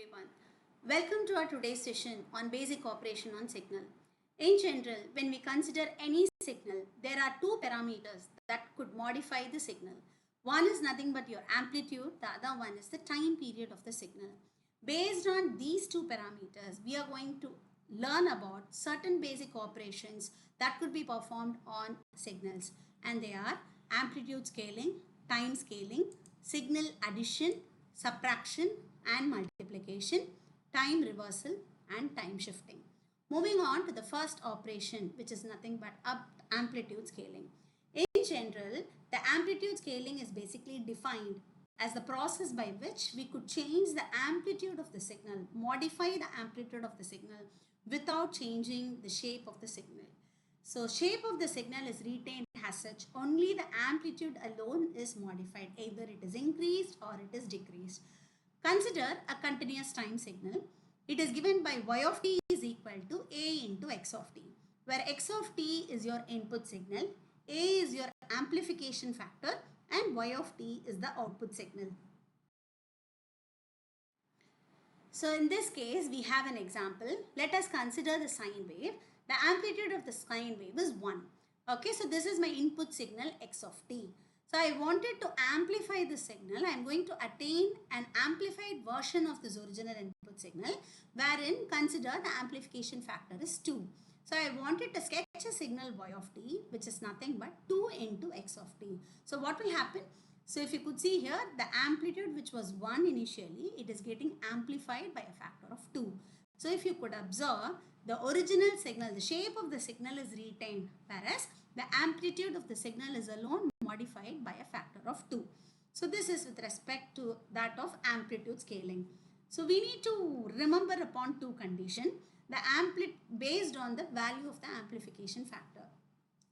everyone. Welcome to our today's session on basic operation on signal. In general, when we consider any signal, there are two parameters that could modify the signal. One is nothing but your amplitude, the other one is the time period of the signal. Based on these two parameters, we are going to learn about certain basic operations that could be performed on signals, and they are amplitude scaling, time scaling, signal addition, subtraction and multiplication, time reversal and time shifting. Moving on to the first operation, which is nothing but amplitude scaling. In general, the amplitude scaling is basically defined as the process by which we could change the amplitude of the signal, modify the amplitude of the signal without changing the shape of the signal. So shape of the signal is retained as such, only the amplitude alone is modified, either it is increased or it is decreased. Consider a continuous time signal. It is given by y of t is equal to a into x of t, where x of t is your input signal, a is your amplification factor and y of t is the output signal. So in this case, we have an example. Let us consider the sine wave. The amplitude of the sine wave is 1. Okay, so this is my input signal x of t. So I wanted to amplify the signal. I am going to attain an amplified version of this original input signal, wherein consider the amplification factor is 2. So I wanted to sketch a signal y of t, which is nothing but 2 into x of t. So what will happen? So if you could see here, the amplitude which was 1 initially, it is getting amplified by a factor of 2. So if you could observe, the original signal, the shape of the signal is retained, whereas the amplitude of the signal is alone modified by a factor of 2. So this is with respect to that of amplitude scaling. So we need to remember upon two conditions, the based on the value of the amplification factor.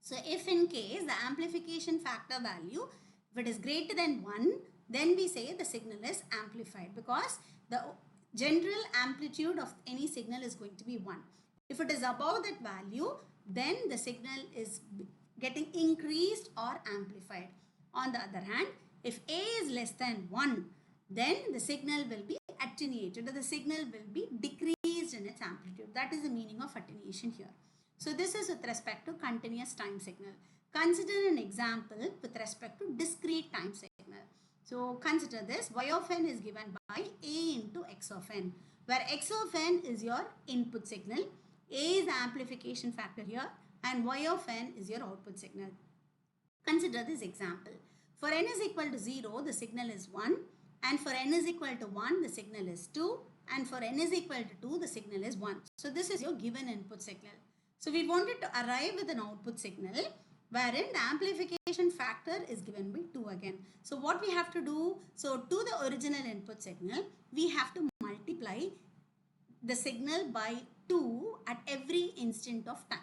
So if in case the amplification factor value, if it is greater than 1, then we say the signal is amplified, because the general amplitude of any signal is going to be 1. If it is above that value, then the signal is getting increased or amplified. On the other hand, if a is less than 1, then the signal will be attenuated, or the signal will be decreased in its amplitude. That is the meaning of attenuation here. So this is with respect to continuous time signal. Consider an example with respect to discrete time signal. So consider this, y of n is given by a into x of n, where x of n is your input signal, a is the amplification factor here, and y of n is your output signal. Consider this example. For n is equal to 0, the signal is 1, and for n is equal to 1, the signal is 2, and for n is equal to 2, the signal is 1. So this is your given input signal. So we wanted to arrive with an output signal wherein the amplification factor is given by 2 again. So what we have to do, so to the original input signal, we have to multiply the signal by 2 at every instant of time.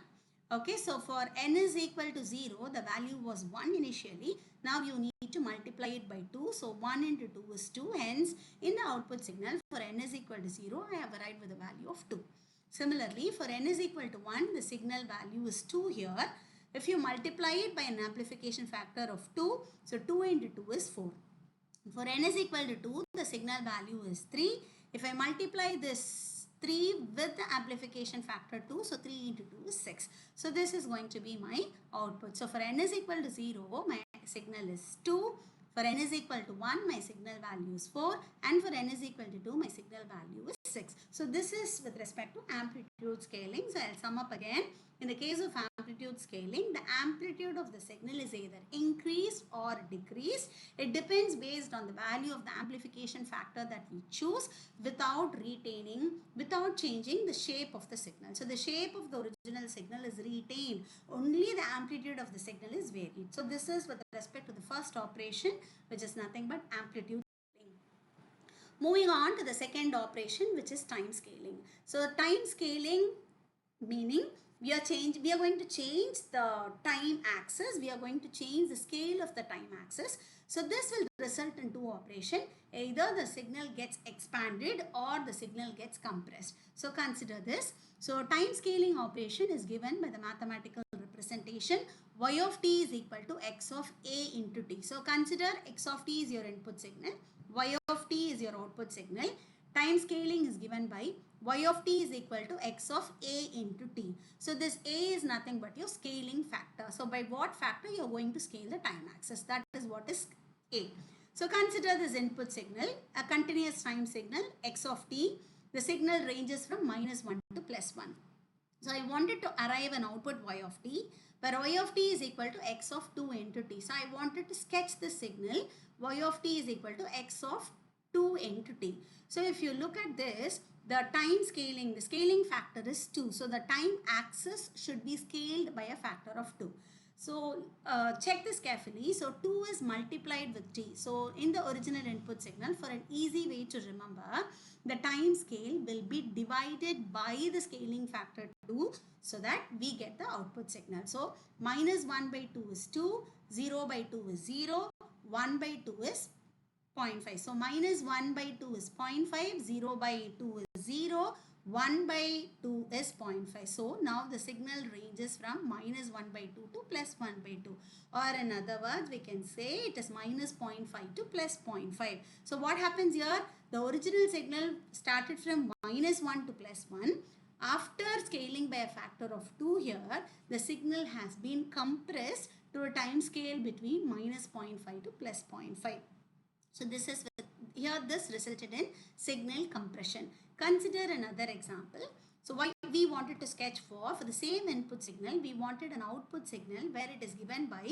Okay, so for n is equal to 0, the value was 1 initially. Now you need to multiply it by 2. So 1 into 2 is 2. Hence, in the output signal, for n is equal to 0, I have arrived with a value of 2. Similarly, for n is equal to 1, the signal value is 2 here. If you multiply it by an amplification factor of 2, so 2 into 2 is 4. For n is equal to 2, the signal value is 3. If I multiply this 3 with the amplification factor 2, so 3 into 2 is 6. So this is going to be my output. So for n is equal to 0, my signal is 2. For n is equal to 1, my signal value is 4. And for n is equal to 2, my signal value is 6. So this is with respect to amplitude scaling. So I'll sum up again. In the case of amplitude scaling, the amplitude of the signal is either increased or decreased. It depends based on the value of the amplification factor that we choose without changing the shape of the signal. So the shape of the original signal is retained. Only the amplitude of the signal is varied. So this is with respect to the first operation, which is nothing but amplitude scaling. Moving on to the second operation, which is time scaling. So time scaling meaning we are going to change the time axis. We are going to change the scale of the time axis. So this will result in two operations. Either the signal gets expanded or the signal gets compressed. So consider this. So time scaling operation is given by the mathematical representation y of t is equal to x of a into t. So consider x of t is your input signal, y of t is your output signal. Time scaling is given by y of t is equal to x of a into t. So this a is nothing but your scaling factor. So by what factor you are going to scale the time axis? That is what is a. So consider this input signal, a continuous time signal x of t. The signal ranges from -1 to +1. So I wanted to arrive an output y of t, where y of t is equal to x of 2 into t. So I wanted to sketch the signal y of t is equal to x of 2 into t. So if you look at this, the time scaling, the scaling factor is 2. So the time axis should be scaled by a factor of 2. So check this carefully. So 2 is multiplied with t. So in the original input signal, for an easy way to remember, the time scale will be divided by the scaling factor 2 so that we get the output signal. So -1 by 2 is 2, 0 by 2 is 0, 1 by 2 is 0.5. So -1 by 2 is 0.5, 0 by 2 is 0, 1 by 2 is 0.5. So now the signal ranges from -1 by 2 to +1 by 2. Or in other words, we can say it is -0.5 to +0.5. So what happens here? The original signal started from -1 to +1. After scaling by a factor of 2 here, the signal has been compressed to a time scale between -0.5 to +0.5. So this is here this resulted in signal compression. Consider another example. So what we wanted to sketch for the same input signal, we wanted an output signal where it is given by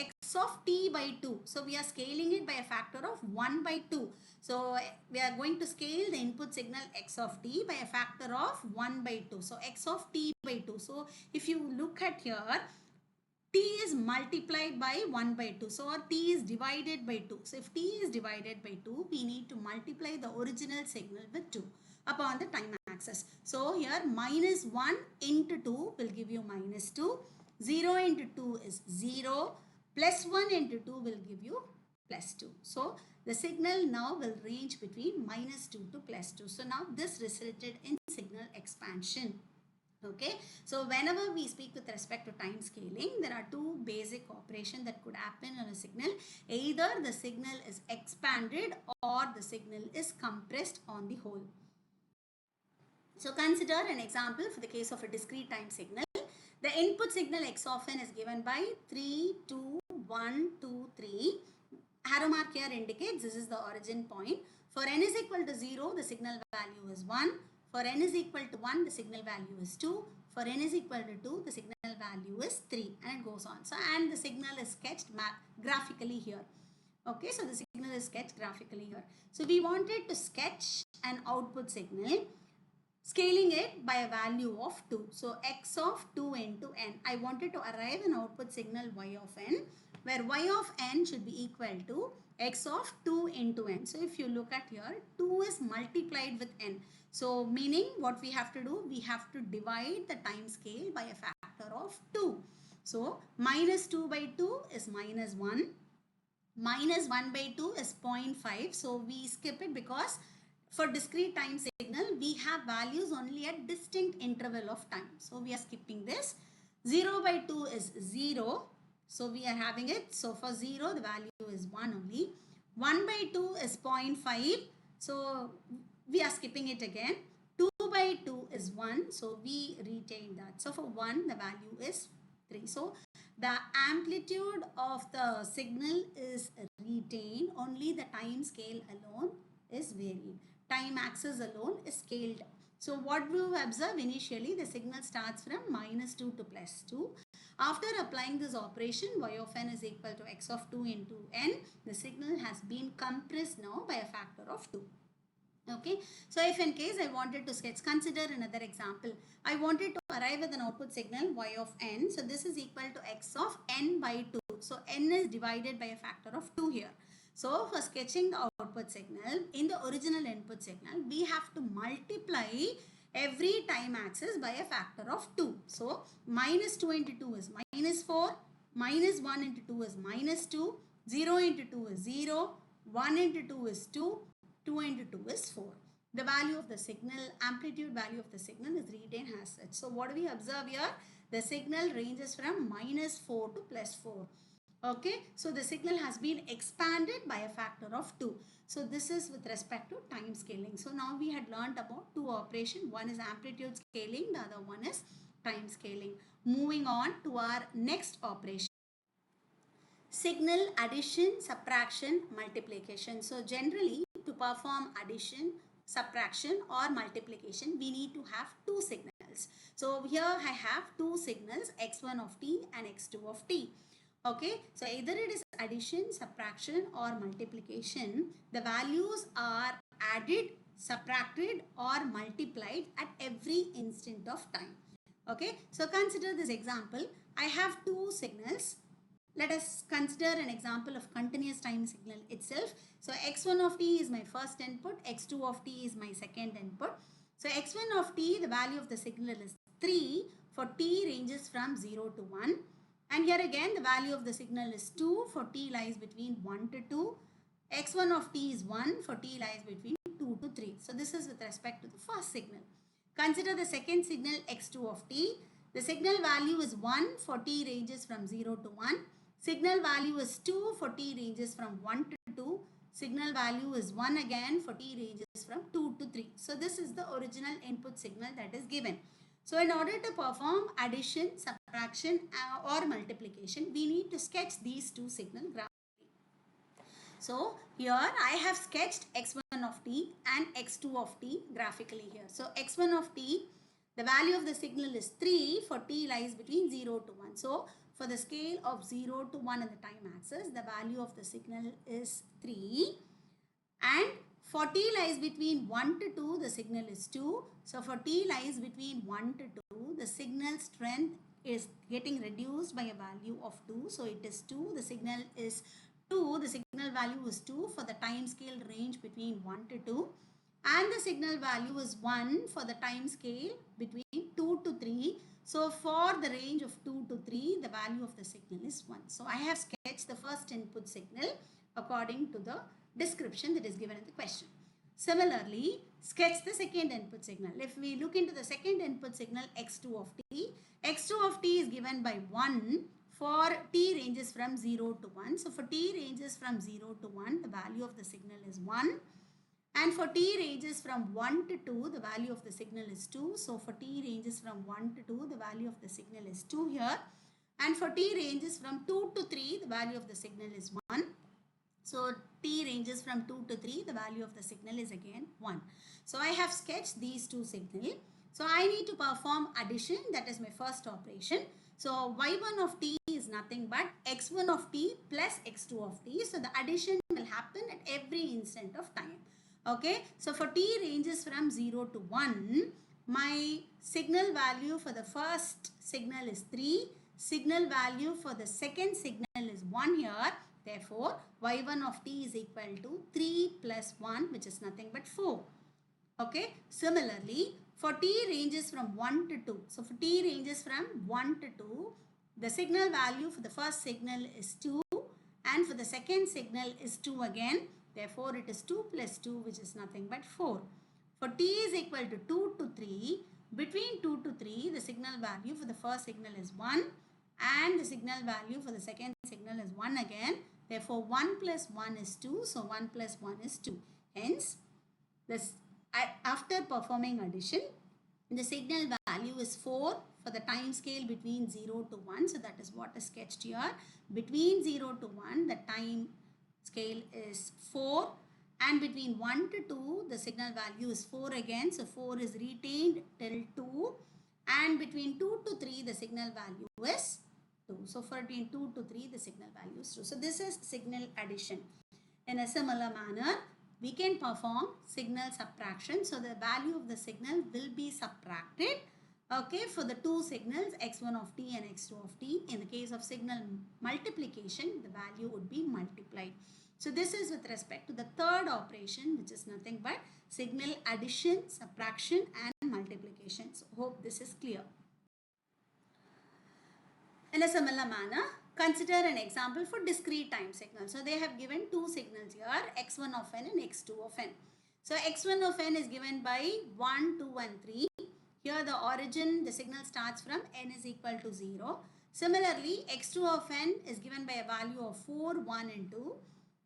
x of t by 2. So we are scaling it by a factor of 1 by 2. So we are going to scale the input signal x of t by a factor of 1 by 2. So x of t by 2. So if you look at here, t is multiplied by 1 by 2. So or t is divided by 2. So if t is divided by 2, we need to multiply the original signal with 2 upon the time axis. So here -1 into 2 will give you -2. 0 into 2 is 0. +1 into 2 will give you +2. So the signal now will range between -2 to +2. So now this resulted in signal expansion. Okay, so whenever we speak with respect to time scaling, there are two basic operations that could happen on a signal. Either the signal is expanded or the signal is compressed on the whole. So consider an example for the case of a discrete time signal. The input signal x of n is given by 3, 2, 1, 2, 3. Arrow mark here indicates this is the origin point. For n is equal to 0, the signal value is 1. For n is equal to 1, the signal value is 2. For n is equal to 2, the signal value is 3, and it goes on. So, and the signal is sketched graphically here. Okay, so the signal is sketched graphically here. So we wanted to sketch an output signal, scaling it by a value of 2. So x of 2 into n. I wanted to arrive an output signal y of n, where y of n should be equal to x of 2 into n. So if you look at here, 2 is multiplied with n. So meaning what we have to do, we have to divide the time scale by a factor of 2. So -2 by 2 is -1. -1 by 2 is 0.5. So we skip it because for discrete time signal, we have values only at distinct interval of time. So we are skipping this. 0 by 2 is 0. So we are having it. So for 0, the value is 1 only. 1 by 2 is 0.5. So we are skipping it again. 2 by 2 is 1. So we retain that. So for 1, the value is 3. So the amplitude of the signal is retained. Only the time scale alone is varied. Time axis alone is scaled. So what we observe initially, the signal starts from -2 to +2. After applying this operation, y of n is equal to x of 2 into n. The signal has been compressed now by a factor of 2. Okay, so if in case I wanted to sketch, consider another example. I wanted to arrive at an output signal y of n. So this is equal to x of n by 2. So n is divided by a factor of 2 here. So for sketching the output signal, in the original input signal, we have to multiply every time axis by a factor of 2. So -2 into 2 is -4, -1 into 2 is -2, 0 into 2 is 0, 1 into 2 is 2, 2 into 2 is 4. The value of the signal, amplitude value of the signal is retained as such. So what do we observe here? The signal ranges from -4 to +4. Okay, so the signal has been expanded by a factor of 2. So this is with respect to time scaling. So now we had learned about two operations. One is amplitude scaling, the other one is time scaling. Moving on to our next operation. Signal addition, subtraction, multiplication. So generally to perform addition, subtraction or multiplication, we need to have two signals. So here I have two signals, x1 of t and x2 of t. Okay, so either it is addition, subtraction or multiplication, the values are added, subtracted or multiplied at every instant of time. Okay, so consider this example. I have two signals. Let us consider an example of continuous time signal itself. So x1 of t is my first input, x2 of t is my second input. So x1 of t, the value of the signal is 3 for t ranges from 0 to 1. And here again the value of the signal is 2 for t lies between 1 to 2. x1 of t is 1 for t lies between 2 to 3. So this is with respect to the first signal. Consider the second signal x2 of t. The signal value is 1 for t ranges from 0 to 1. Signal value is 2 for t ranges from 1 to 2. Signal value is 1 again for t ranges from 2 to 3. So this is the original input signal that is given. So in order to perform addition, subtraction or multiplication, we need to sketch these two signals graphically. So here I have sketched x1 of t and x2 of t graphically here. So x1 of t, the value of the signal is 3 for t lies between 0 to 1. So for the scale of 0 to 1 in the time axis, the value of the signal is 3. And for t lies between 1 to 2, the signal is 2. So for t lies between 1 to 2, the signal strength is getting reduced by a value of 2. So it is 2. The signal is 2. The signal value is 2 for the time scale range between 1 to 2. And the signal value is 1 for the time scale between 2 to 3. So for the range of 2 to 3, the value of the signal is 1. So I have sketched the first input signal according to the description that is given in the question. Similarly, sketch the second input signal. If we look into the second input signal x2 of t, x2 of t is given by 1 for t ranges from 0 to 1. So for t ranges from 0 to 1, the value of the signal is 1. And for t ranges from 1 to 2, the value of the signal is 2. So for t ranges from 1 to 2, the value of the signal is 2 here. And for t ranges from 2 to 3, the value of the signal is 1. So t ranges from 2 to 3, the value of the signal is again 1. So I have sketched these two signals. So I need to perform addition, that is my first operation. So y1 of t is nothing but x1 of t plus x2 of t. So the addition will happen at every instant of time. Okay, so for t ranges from 0 to 1, my signal value for the first signal is 3. Signal value for the second signal is 1 here. Therefore, y1 of t is equal to 3 plus 1, which is nothing but 4. Okay, similarly, for t ranges from 1 to 2. So for t ranges from 1 to 2, the signal value for the first signal is 2 and for the second signal is 2 again. Therefore, it is 2 plus 2, which is nothing but 4. For t is equal to 2 to 3, between 2 to 3, the signal value for the first signal is 1 and the signal value for the second signal is 1 again. Therefore, 1 plus 1 is 2. So, 1 plus 1 is 2. Hence, this, after performing addition, the signal value is 4 for the time scale between 0 to 1. So, that is what is sketched here. Between 0 to 1, the time scale is 4 and between 1 to 2 the signal value is 4 again. So 4 is retained till 2 and between 2 to 3 the signal value is 2. So for between 2 to 3 the signal value is 2. So this is signal addition. In a similar manner we can perform signal subtraction. So the value of the signal will be subtracted. Okay, for the two signals x1 of t and x2 of t. In the case of signal multiplication, the value would be multiplied. So this is with respect to the third operation, which is nothing but signal addition, subtraction and multiplication. So hope this is clear. In a similar manner, consider an example for discrete time signal. So they have given two signals here, x1 of n and x2 of n. So x1 of n is given by 1, 2 and 3. Here the origin, the signal starts from n is equal to 0. Similarly, x2 of n is given by a value of 4, 1 and 2.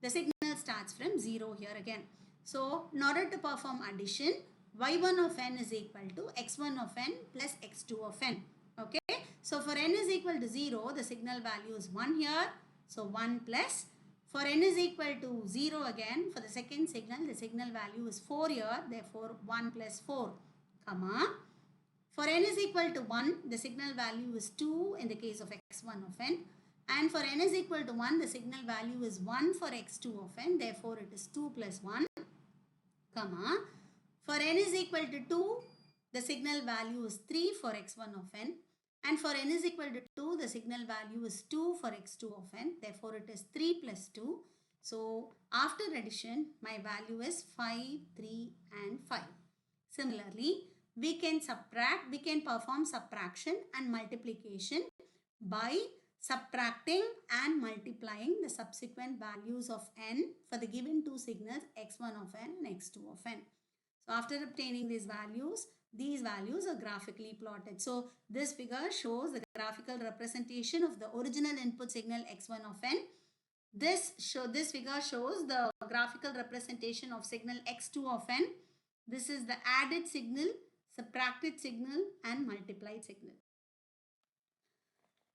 The signal starts from 0 here again. So, in order to perform addition, y1 of n is equal to x1 of n plus x2 of n. Okay. So, for n is equal to 0, the signal value is 1 here. So, 1 plus. For n is equal to 0 again, for the second signal, the signal value is 4 here. Therefore, 1 plus 4, comma. For n is equal to 1, the signal value is 2 in the case of x1 of n. And for n is equal to 1, the signal value is 1 for x2 of n. Therefore, it is 2 plus 1, comma. For n is equal to 2, the signal value is 3 for x1 of n. And for n is equal to 2, the signal value is 2 for x2 of n. Therefore, it is 3 plus 2. So, after addition, my value is 5, 3 and 5. Similarly, we can perform subtraction and multiplication by subtracting and multiplying the subsequent values of n for the given two signals x1 of n and x2 of n. So after obtaining these values are graphically plotted. So this figure shows the graphical representation of the original input signal x1 of n. This figure shows the graphical representation of signal x2 of n. This is the added signal, subtracted signal and multiplied signal.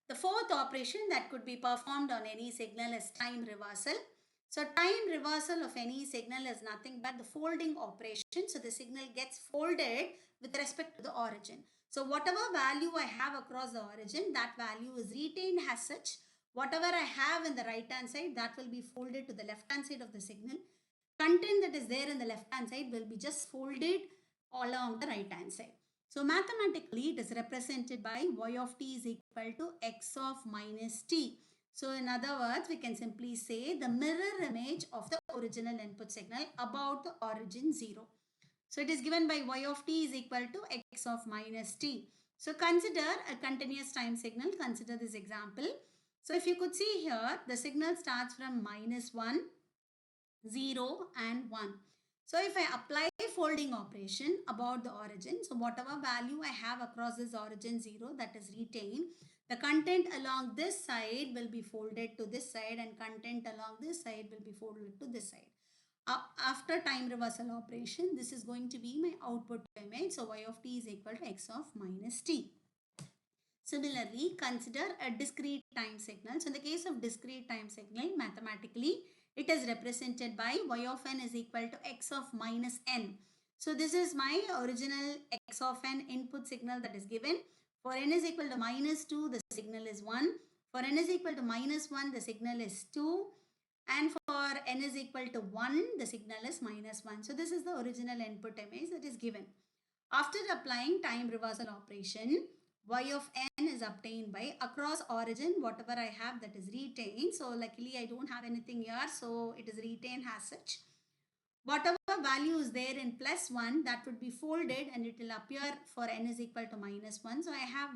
The fourth operation that could be performed on any signal is time reversal. So time reversal of any signal is nothing but the folding operation. So the signal gets folded with respect to the origin. So whatever value I have across the origin, that value is retained as such. Whatever I have in the right hand side, that will be folded to the left hand side of the signal. Content that is there in the left hand side will be just folded along the right hand side. So mathematically it is represented by y of t is equal to x of minus t. So in other words, we can simply say the mirror image of the original input signal about the origin 0. So it is given by y of t is equal to x of minus t. So consider a continuous time signal. Consider this example. So if you could see here, the signal starts from minus 1, 0 and 1. So if I apply folding operation about the origin, so whatever value I have across this origin 0, that is retained. The content along this side will be folded to this side and content along this side will be folded to this side. After time reversal operation, this is going to be my output image. So y of t is equal to x of minus t. Similarly, consider a discrete time signal. So in the case of discrete time signal, mathematically, it is represented by y of n is equal to x of minus n. So this is my original x of n input signal that is given. For n is equal to minus 2, the signal is 1. For n is equal to minus 1, the signal is 2. And for n is equal to 1, the signal is minus 1. So this is the original input image that is given. After applying time reversal operation, y of n is obtained by across origin, whatever I have that is retained. So luckily I don't have anything here, so it is retained as such. Whatever value is there in plus 1, that would be folded and it will appear for n is equal to minus 1. So I have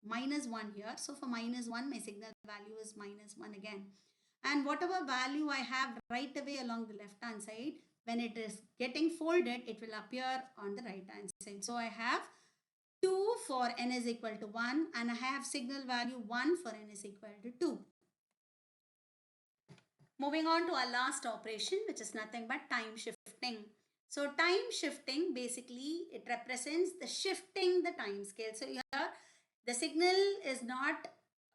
minus 1 here. So for minus 1, my signal value is minus 1 again. And whatever value I have right away along the left hand side, when it is getting folded, it will appear on the right hand side. So I have 2 for n is equal to 1 and I have signal value 1 for n is equal to 2. Moving on to our last operation, which is nothing but time shifting. So time shifting, basically it represents the shifting the time scale. So here the signal is not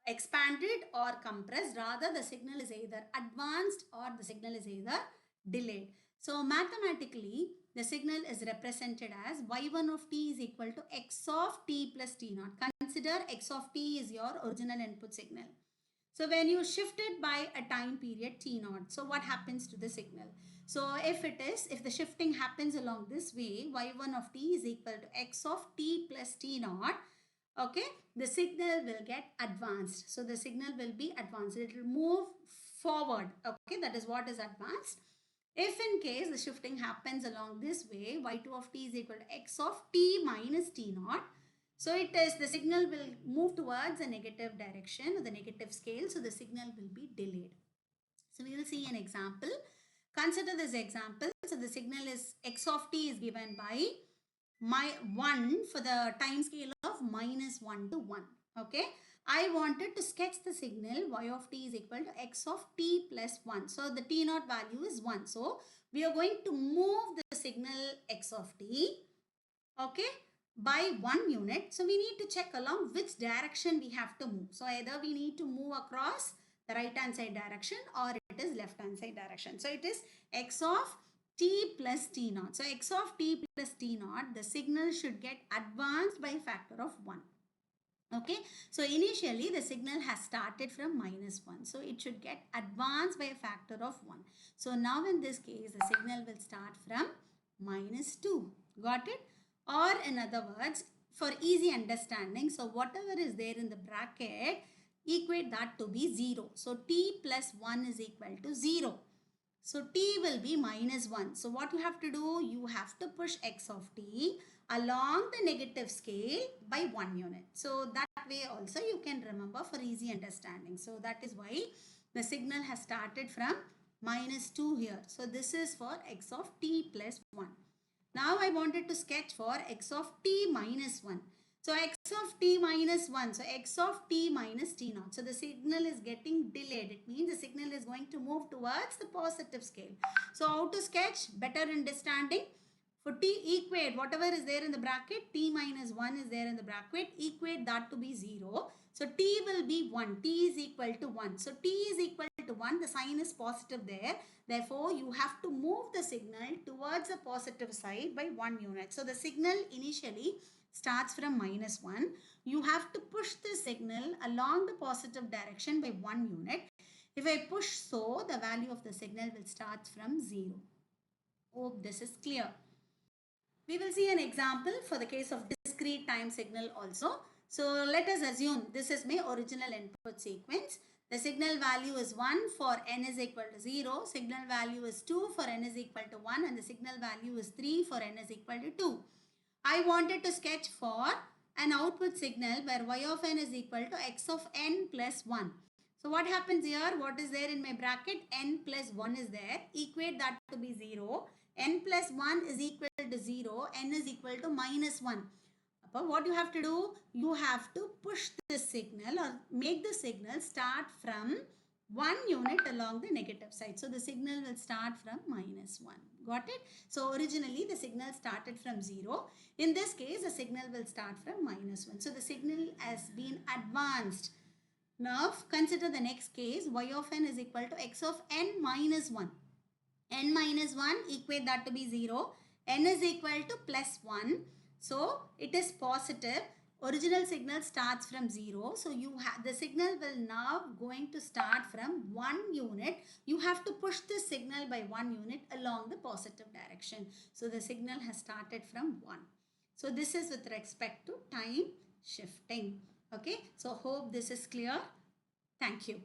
expanded or compressed, rather the signal is either advanced or the signal is either delayed. So mathematically the signal is represented as y1 of t is equal to x of t plus t naught. Consider x of t is your original input signal. So when you shift it by a time period t naught, so what happens to the signal? So if the shifting happens along this way, y1 of t is equal to x of t plus t naught, okay, the signal will get advanced. So the signal will be advanced. It will move forward, okay, that is what is advanced. If in case the shifting happens along this way, y2 of t is equal to x of t minus t naught, so the signal will move towards a negative direction or the negative scale. So the signal will be delayed. So we will see an example. Consider this example. So the signal is x of t is given by 1 for the time scale of minus 1 to 1. Okay. I wanted to sketch the signal y of t is equal to x of t plus 1. So the t naught value is 1. So we are going to move the signal x of t, okay, by 1 unit. So we need to check along which direction we have to move. So either we need to move across the right hand side direction or it is left hand side direction. So it is x of t plus t naught. So x of t plus t naught, the signal should get advanced by a factor of 1. Okay, so initially the signal has started from -1. So it should get advanced by a factor of 1. So now in this case, the signal will start from -2. Got it? Or in other words, for easy understanding, so whatever is there in the bracket, equate that to be 0. So t plus 1 is equal to 0. So t will be -1. So what you have to do? You have to push x of t along the negative scale by 1 unit. So that way also you can remember for easy understanding. So that is why the signal has started from -2 here. So this is for x of t plus 1. Now I wanted to sketch for x of t minus 1. So x of t minus 1. So x of t minus t naught. So the signal is getting delayed. It means the signal is going to move towards the positive scale. So how to sketch? Better understanding. For t, equate whatever is there in the bracket. T minus 1 is there in the bracket. Equate that to be 0. So t will be 1. T is equal to 1. So t is equal to 1. The sign is positive there. Therefore, you have to move the signal towards the positive side by 1 unit. So the signal initially starts from -1. You have to push the signal along the positive direction by 1 unit. If I push so, the value of the signal will start from 0. Hope this is clear. We will see an example for the case of discrete time signal also. So let us assume this is my original input sequence. The signal value is 1 for n is equal to 0. Signal value is 2 for n is equal to 1. And the signal value is 3 for n is equal to 2. I wanted to sketch for an output signal where y of n is equal to x of n plus 1. So what happens here? What is there in my bracket? N plus 1 is there. Equate that to be 0. N plus 1 is equal to 0. N is equal to -1. But what you have to do? You have to push the signal or make the signal start from 1 unit along the negative side. So the signal will start from -1. Got it? So originally the signal started from 0. In this case, the signal will start from -1. So the signal has been advanced. Now consider the next case. Y of n is equal to x of n minus 1. N minus 1, equate that to be 0. N is equal to plus 1. So it is positive. Original signal starts from 0. So you have the signal will now going to start from 1 unit. You have to push the signal by 1 unit along the positive direction. So the signal has started from 1. So this is with respect to time shifting. Okay. So hope this is clear. Thank you.